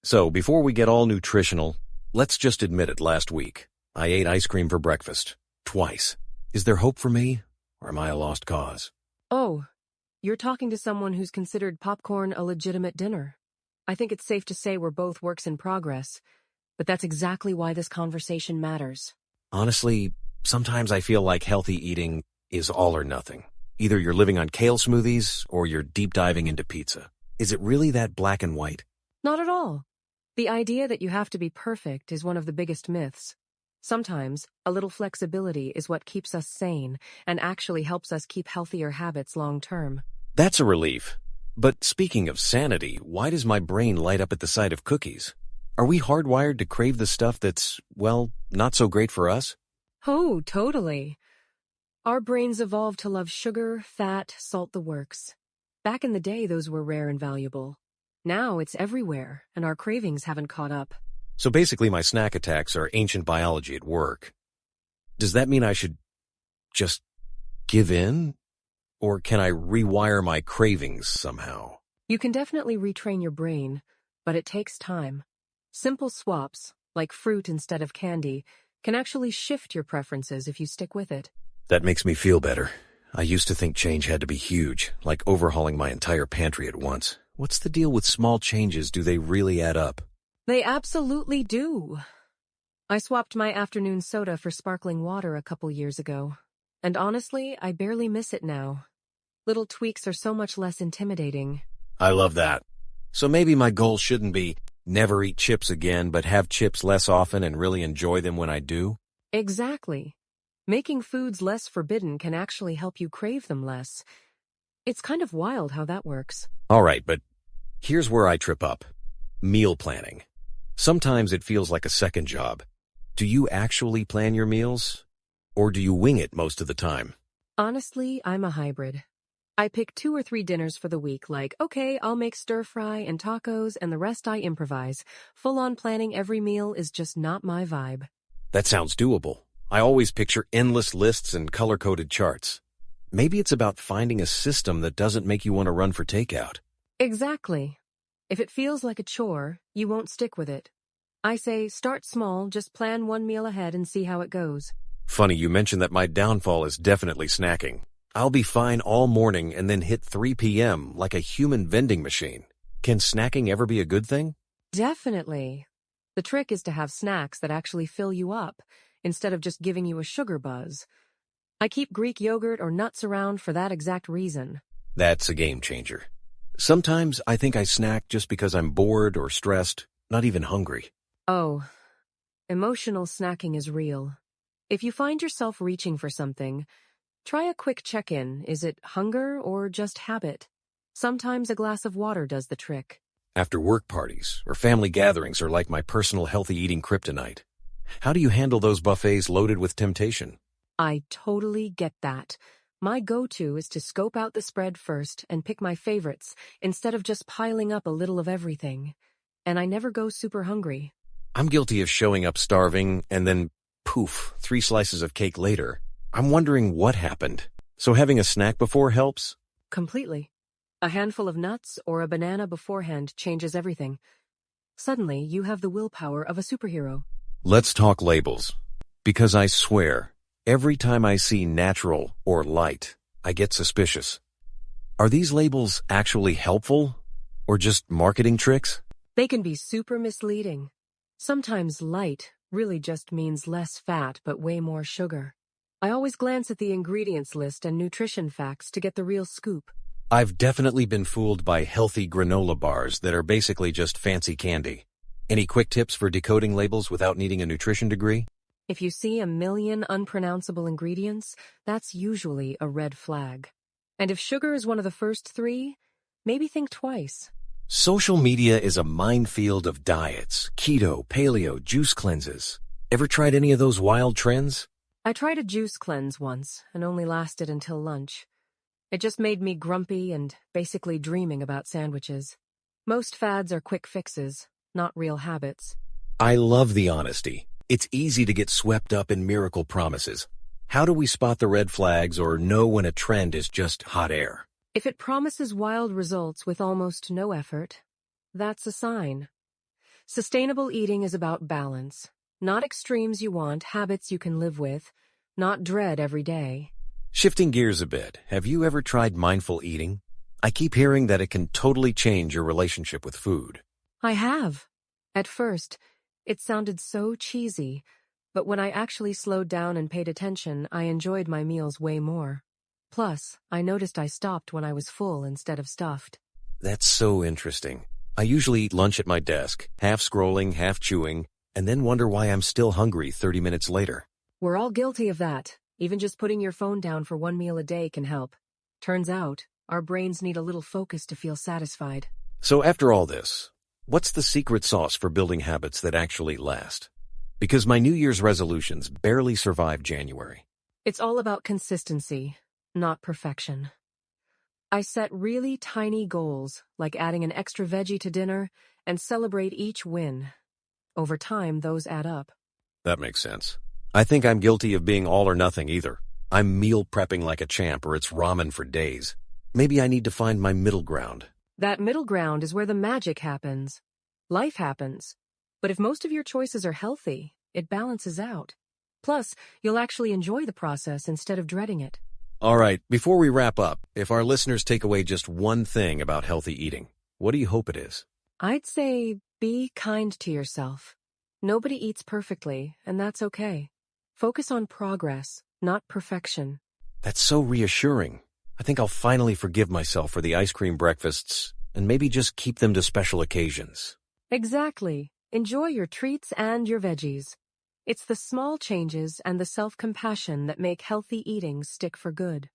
So, before we get all nutritional, let's just admit it last week. I ate ice cream for breakfast. Twice. Is there hope for me, or am I a lost cause? Oh, you're talking to someone who's considered popcorn a legitimate dinner. I think it's safe to say we're both works in progress, but that's exactly why this conversation matters. Honestly, sometimes I feel like healthy eating is all or nothing. Either you're living on kale smoothies, or you're deep diving into pizza. Is it really that black and white? Not at all. The idea that you have to be perfect is one of the biggest myths. Sometimes, a little flexibility is what keeps us sane and actually helps us keep healthier habits long term. That's a relief. But speaking of sanity, why does my brain light up at the sight of cookies? Are we hardwired to crave the stuff that's, well, not so great for us? Oh, totally. Our brains evolved to love sugar, fat, salt, the works. Back in the day, those were rare and valuable. Now it's everywhere, and our cravings haven't caught up. So basically my snack attacks are ancient biology at work. Does that mean I should just give in? Or can I rewire my cravings somehow? You can definitely retrain your brain, but it takes time. Simple swaps, like fruit instead of candy, can actually shift your preferences if you stick with it. That makes me feel better. I used to think change had to be huge, like overhauling my entire pantry at once. What's the deal with small changes? Do they really add up? They absolutely do. I swapped my afternoon soda for sparkling water a couple years ago, and honestly, I barely miss it now. Little tweaks are so much less intimidating. I love that. So maybe my goal shouldn't be never eat chips again, but have chips less often and really enjoy them when I do? Exactly. Making foods less forbidden can actually help you crave them less. It's kind of wild how that works. All right, but here's where I trip up. Meal planning. Sometimes it feels like a second job. Do you actually plan your meals? Or do you wing it most of the time? Honestly, I'm a hybrid. I pick 2 or 3 dinners for the week, like, okay, I'll make stir-fry and tacos, and the rest I improvise. Full-on planning every meal is just not my vibe. That sounds doable. I always picture endless lists and color-coded charts. Maybe it's about finding a system that doesn't make you want to run for takeout. Exactly. If it feels like a chore, you won't stick with it. I say, start small, just plan 1 meal ahead and see how it goes. Funny you mentioned that my downfall is definitely snacking. I'll be fine all morning and then hit 3 p.m. like a human vending machine. Can snacking ever be a good thing? Definitely. The trick is to have snacks that actually fill you up, instead of just giving you a sugar buzz. I keep Greek yogurt or nuts around for that exact reason. That's a game changer. Sometimes I think I snack just because I'm bored or stressed, not even hungry. Oh, emotional snacking is real. If you find yourself reaching for something, try a quick check-in. Is it hunger or just habit? Sometimes a glass of water does the trick. After work parties or family gatherings are like my personal healthy eating kryptonite. How do you handle those buffets loaded with temptation? I totally get that. My go-to is to scope out the spread first and pick my favorites, instead of just piling up a little of everything. And I never go super hungry. I'm guilty of showing up starving and then, poof, 3 slices of cake later. I'm wondering what happened. So having a snack before helps? Completely. A handful of nuts or a banana beforehand changes everything. Suddenly, you have the willpower of a superhero. Let's talk labels. Because I swear, every time I see natural or light, I get suspicious. Are these labels actually helpful? Or just marketing tricks? They can be super misleading. Sometimes light really just means less fat but way more sugar. I always glance at the ingredients list and nutrition facts to get the real scoop. I've definitely been fooled by healthy granola bars that are basically just fancy candy. Any quick tips for decoding labels without needing a nutrition degree? If you see a million unpronounceable ingredients, that's usually a red flag. And if sugar is one of the first 3, maybe think twice. Social media is a minefield of diets, keto, paleo, juice cleanses. Ever tried any of those wild trends? I tried a juice cleanse once and only lasted until lunch. It just made me grumpy and basically dreaming about sandwiches. Most fads are quick fixes, not real habits. I love the honesty. It's easy to get swept up in miracle promises. How do we spot the red flags or know when a trend is just hot air? If it promises wild results with almost no effort, that's a sign. Sustainable eating is about balance. Not extremes you want, habits you can live with, not dread every day. Shifting gears a bit, have you ever tried mindful eating? I keep hearing that it can totally change your relationship with food. I have. At first, it sounded so cheesy, but when I actually slowed down and paid attention, I enjoyed my meals way more. Plus, I noticed I stopped when I was full instead of stuffed. That's so interesting. I usually eat lunch at my desk, half scrolling, half chewing, and then wonder why I'm still hungry 30 minutes later. We're all guilty of that. Even just putting your phone down for one meal a day can help. Turns out, our brains need a little focus to feel satisfied. So after all this, what's the secret sauce for building habits that actually last? Because my New Year's resolutions barely survived January. It's all about consistency, not perfection. I set really tiny goals, like adding an extra veggie to dinner, and celebrate each win. Over time, those add up. That makes sense. I think I'm guilty of being all or nothing either. I'm meal prepping like a champ or it's ramen for days. Maybe I need to find my middle ground. That middle ground is where the magic happens. Life happens. But if most of your choices are healthy, it balances out. Plus, you'll actually enjoy the process instead of dreading it. All right, before we wrap up, if our listeners take away just one thing about healthy eating, what do you hope it is? I'd say be kind to yourself. Nobody eats perfectly, and that's okay. Focus on progress, not perfection. That's so reassuring. I think I'll finally forgive myself for the ice cream breakfasts and maybe just keep them to special occasions. Exactly. Enjoy your treats and your veggies. It's the small changes and the self-compassion that make healthy eating stick for good.